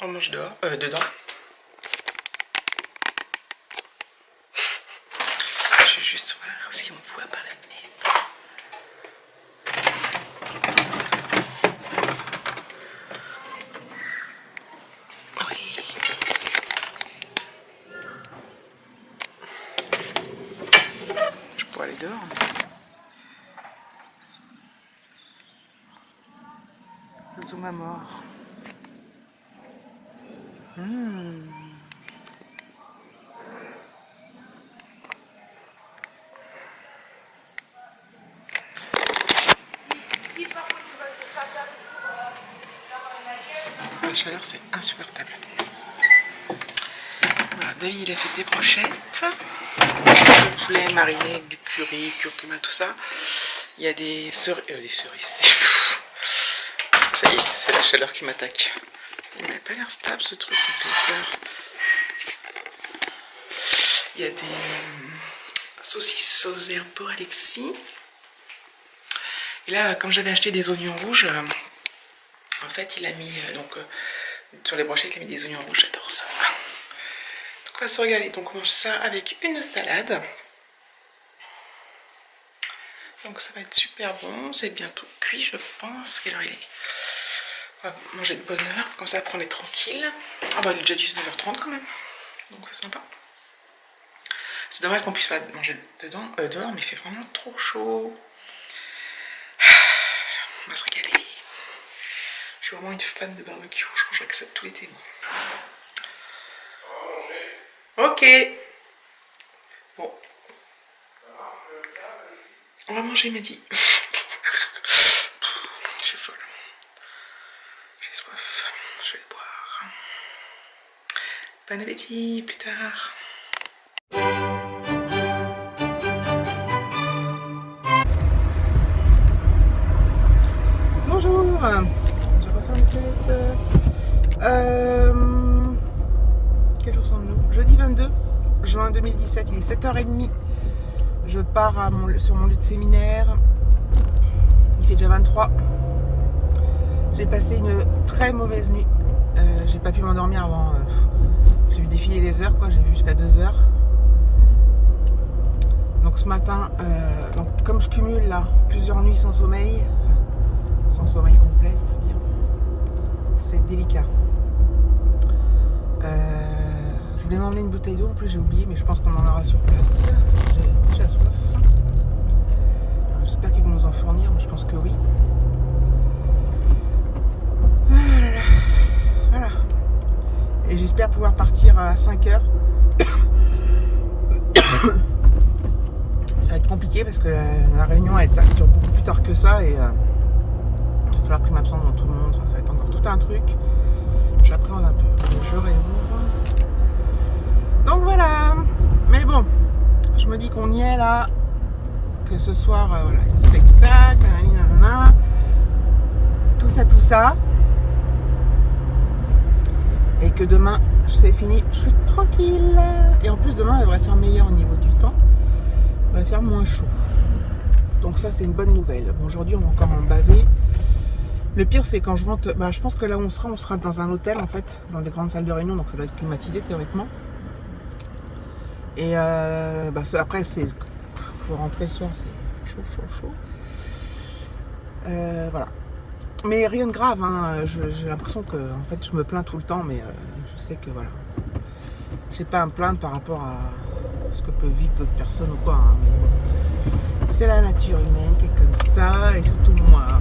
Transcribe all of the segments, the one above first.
On mange dehors, dedans. Je vais juste voir si on voit par la fenêtre. Oui. Je pourrais aller dehors. Le zoom à mort. La chaleur, c'est insupportable. Voilà, David, il a fait des brochettes. Du poulet mariné avec du curry, curcuma, tout ça. Il y a des cerises. Ça y est, c'est la chaleur qui m'attaque. Il m'a pas l'air stable ce truc, il me fait peur. Il y a des saucisses aux herbes pour Alexis. Et là, comme j'avais acheté des oignons rouges, en fait, il a mis sur les brochettes, il a mis des oignons rouges. J'adore ça. Donc, on va se régaler. Donc, on mange ça avec une salade. Donc, ça va être super bon. C'est bientôt cuit, je pense. Quelle heure il est? On va manger de bonne heure. Comme ça, après, on est tranquille. Ah, bah, il est déjà 19h30 quand même. Donc, c'est sympa. C'est dommage qu'on puisse pas manger dehors, mais il fait vraiment trop chaud. On va se régaler. Je suis vraiment une fan de barbecue. Je mangerai que ça tout l'été. Ok. Bon. On va manger midi. Je suis folle. J'ai soif. Je vais le boire. Bon appétit. Plus tard. Bonjour. Je refaire une quête. Quel jour sommes-nous? Jeudi 22 juin 2017. Il est 7h30. Je pars sur mon lieu de séminaire. Il fait déjà 23. J'ai passé une très mauvaise nuit. J'ai pas pu m'endormir avant. J'ai vu défiler les heures, quoi. J'ai vu jusqu'à 2h. Donc ce matin, comme je cumule là plusieurs nuits sans sommeil, enfin, sans sommeil complet, je veux dire, c'est délicat. Je voulais m'emmener une bouteille d'eau, en plus j'ai oublié, mais je pense qu'on en aura sur place parce que j'ai déjà soif. J'espère qu'ils vont nous en fournir, mais je pense que oui. Voilà. Et j'espère pouvoir partir à 5h. Ça va être compliqué parce que la réunion elle dure beaucoup plus tard que ça et il va falloir que je m'absente dans tout le monde. Enfin, ça va être encore tout un truc. J'appréhende un peu. Je réouvre. Donc voilà. Mais bon, je me dis qu'on y est là. Que ce soir, voilà, le spectacle, nanana, tout ça. Et que demain, c'est fini, je suis tranquille. Et en plus, demain, il devrait faire meilleur au niveau du temps. Il va faire moins chaud. Donc ça, c'est une bonne nouvelle. Bon, aujourd'hui, on va encore en baver. Le pire, c'est quand je rentre... je pense que là où on sera dans un hôtel, en fait, dans des grandes salles de réunion, donc ça doit être climatisé, théoriquement. Et après, c'est... Faut rentrer le soir, c'est chaud. Voilà. Mais rien de grave, hein. J'ai l'impression que en fait, je me plains tout le temps, mais je sais que voilà. J'ai pas à me plaindre par rapport à ce que peuvent vivre d'autres personnes ou quoi. Hein, mais bon. C'est la nature humaine qui est comme ça, et surtout moi.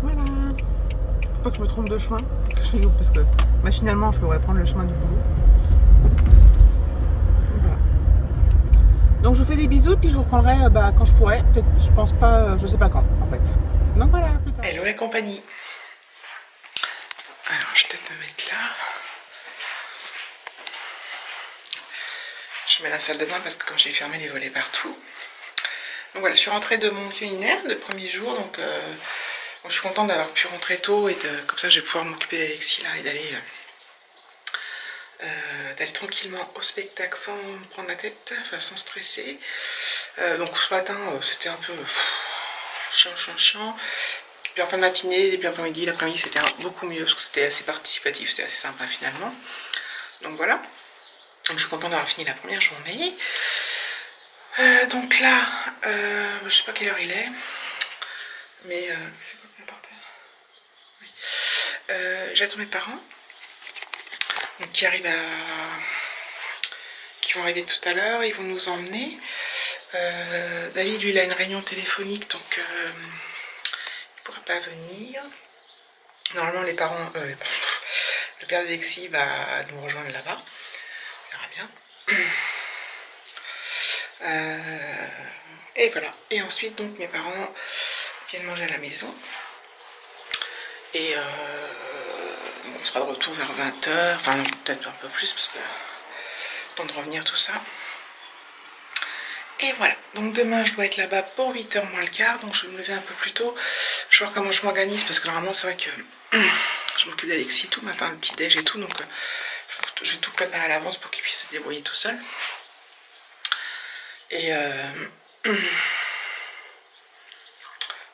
Voilà. Faut pas que je me trompe de chemin, parce que machinalement, je pourrais prendre le chemin du boulot. Donc je vous fais des bisous, puis je vous reprendrai quand je pourrai. Peut-être, je pense pas, je sais pas quand, en fait. Donc voilà, plus tard. Hello la compagnie. Alors, je vais peut-être me mettre là. Je mets la salle de bain parce que comme j'ai fermé les volets partout. Donc voilà, je suis rentrée de mon séminaire de premier jour, donc je suis contente d'avoir pu rentrer tôt et comme ça je vais pouvoir m'occuper d'Alexis là et d'aller tranquillement au spectacle sans me prendre la tête, enfin sans stresser. Donc ce matin c'était un peu chiant. Puis en fin de matinée, début après-midi, l'après-midi c'était beaucoup mieux parce que c'était assez participatif, c'était assez sympa finalement. Donc voilà. Donc, je suis contente d'avoir fini la première journée. Donc là, je sais pas quelle heure il est, mais c'est quoi le bordel? Oui. J'attends mes parents donc, qui vont arriver tout à l'heure. Ils vont nous emmener. David, lui, il a une réunion téléphonique, donc il ne pourra pas venir. Normalement, le père d'Alexis va nous rejoindre là-bas. On verra bien. Et voilà. Et ensuite, donc, mes parents viennent manger à la maison. Et on sera de retour vers 20 h. Enfin, peut-être un peu plus, parce que temps de revenir, tout ça. Et voilà. Donc, demain, je dois être là-bas pour 8 h moins le quart. Donc, je vais me lever un peu plus tôt. Je vais voir comment je m'organise, parce que normalement, c'est vrai que je m'occupe d'Alexis tout le matin, le petit-déj et tout. Donc, je vais tout préparer à l'avance pour qu'il puisse se débrouiller tout seul. Et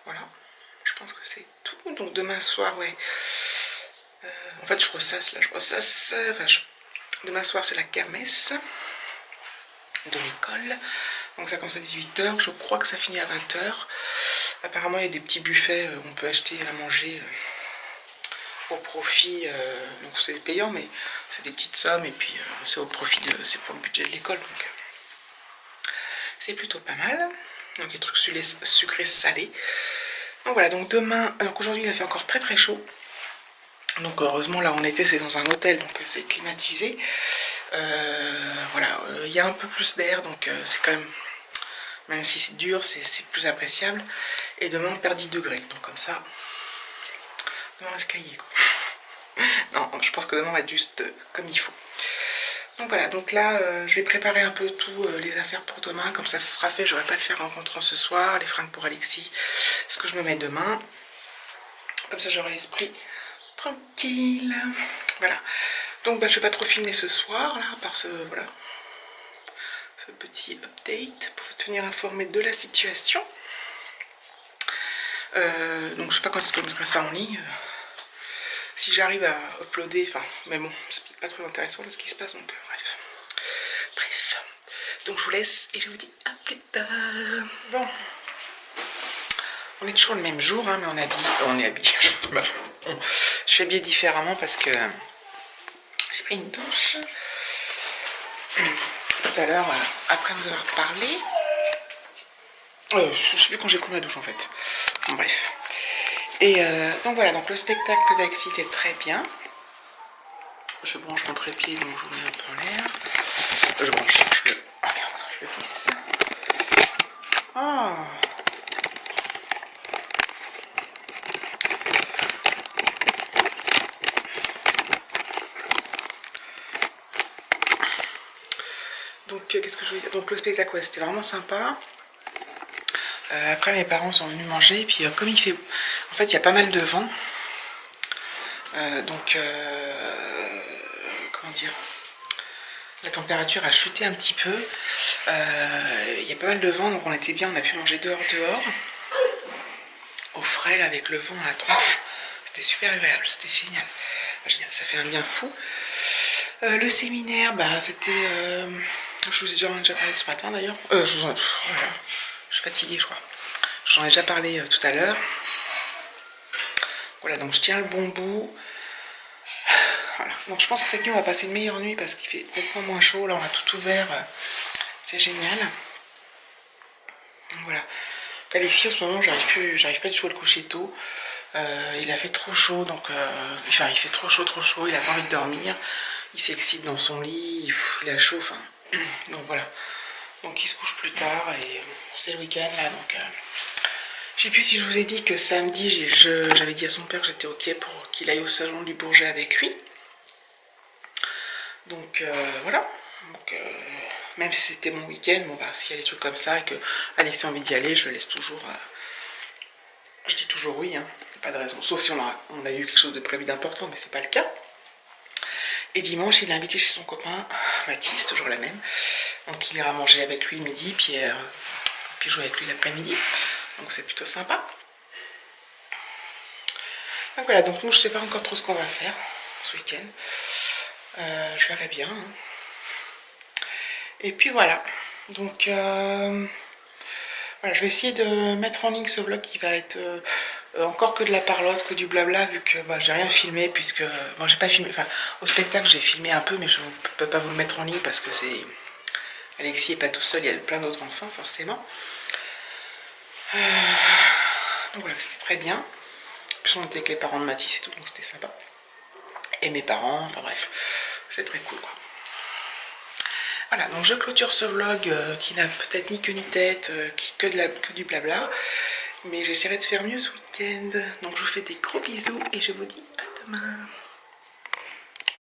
voilà, je pense que c'est tout. Donc demain soir, ouais. En fait, je ressasse là, demain soir, c'est la kermesse de l'école. Donc ça commence à 18 h. Je crois que ça finit à 20 h. Apparemment, il y a des petits buffets où on peut acheter à manger au profit. Donc c'est payant, mais c'est des petites sommes. Et puis c'est au profit c'est pour le budget de l'école. Donc c'est plutôt pas mal. Donc des trucs sucrés salés. Donc voilà, donc demain, alors qu'aujourd'hui il a fait encore très très chaud. Donc heureusement là en été c'est dans un hôtel, donc c'est climatisé. Voilà, il y a un peu plus d'air, donc c'est quand même si c'est dur, c'est plus appréciable. Et demain on perd 10 degrés, donc comme ça, demain on va se cailler quoi. Non, je pense que demain on va être juste comme il faut. Donc voilà, donc là je vais préparer un peu tout les affaires pour demain, comme ça sera fait, je n'aurai pas à le faire en rentrant ce soir, les fringues pour Alexis, ce que je me mets demain, comme ça j'aurai l'esprit tranquille. Voilà, donc je ne vais pas trop filmer ce soir, là, par ce petit update, pour vous tenir informé de la situation. Donc je ne sais pas quand est-ce que je mettrai ça en ligne. Si j'arrive à uploader, enfin, mais bon, c'est pas très intéressant là, ce qui se passe, donc bref. Donc je vous laisse et je vous dis à plus tard. Bon, on est toujours le même jour, hein, mais on est habillé. Je suis habillée différemment parce que j'ai pris une douche tout à l'heure après vous avoir parlé. Je sais plus quand j'ai pris ma douche en fait. Bon, bref. Et donc voilà, donc le spectacle d'Alexis était très bien. Je branche mon trépied, donc je vous mets un peu en l'air. Je branche, je le glisse. Ah. Donc qu'est-ce que je veux dire? Donc le spectacle, ouais, c'était vraiment sympa. Après mes parents sont venus manger, et puis comme il fait... En fait il y a pas mal de vent. Comment dire, la température a chuté un petit peu. Il y a pas mal de vent, donc on était bien, on a pu manger dehors, au frais, là, avec le vent à la tronche. C'était super agréable, c'était génial. Ça fait un bien fou. Le séminaire, bah c'était... je vous ai déjà parlé ce matin d'ailleurs. Je suis fatiguée, je crois. J'en ai déjà parlé tout à l'heure. Voilà, donc je tiens le bon bout. Voilà. Donc je pense que cette nuit on va passer une meilleure nuit parce qu'il fait beaucoup moins chaud. Là on a tout ouvert. C'est génial. Donc voilà. Alexis en ce moment j'arrive pas du tout à le coucher tôt. Il a fait trop chaud, donc enfin il fait trop chaud, il a pas envie de dormir. Il s'excite dans son lit, il a chaud, enfin. Donc voilà. Donc il se couche plus tard et c'est le week-end là, donc je sais plus si je vous ai dit que samedi j'avais dit à son père que j'étais ok pour qu'il aille au salon du Bourget avec lui. Donc voilà. Donc, même si c'était mon week-end, bon bah s'il y a des trucs comme ça et que Alexis a envie d'y aller, je laisse toujours. Je dis toujours oui, hein, c'est pas de raison. Sauf si on a eu quelque chose de prévu d'important, mais c'est pas le cas. Et dimanche, il l'a invité chez son copain, Mathis, toujours la même. Donc il ira manger avec lui le midi, puis jouer avec lui l'après-midi. Donc c'est plutôt sympa. Donc voilà, donc nous je sais pas encore trop ce qu'on va faire ce week-end. Je verrai bien. Hein. Et puis voilà. Donc voilà, je vais essayer de mettre en ligne ce vlog qui va être encore que de la parlotte, que du blabla, vu que bah, j'ai rien filmé, puisque moi j'ai pas filmé, enfin au spectacle j'ai filmé un peu, mais je ne peux pas vous le mettre en ligne parce que c'est... Alexis n'est pas tout seul, il y a plein d'autres enfants forcément. Donc voilà, c'était très bien. En plus on était avec les parents de Mathis et tout, donc c'était sympa. Et mes parents, enfin bref, c'est très cool quoi. Voilà, donc je clôture ce vlog qui n'a peut-être ni queue ni tête, que du blabla. Mais j'essaierai de faire mieux ce week-end. Donc je vous fais des gros bisous et je vous dis à demain.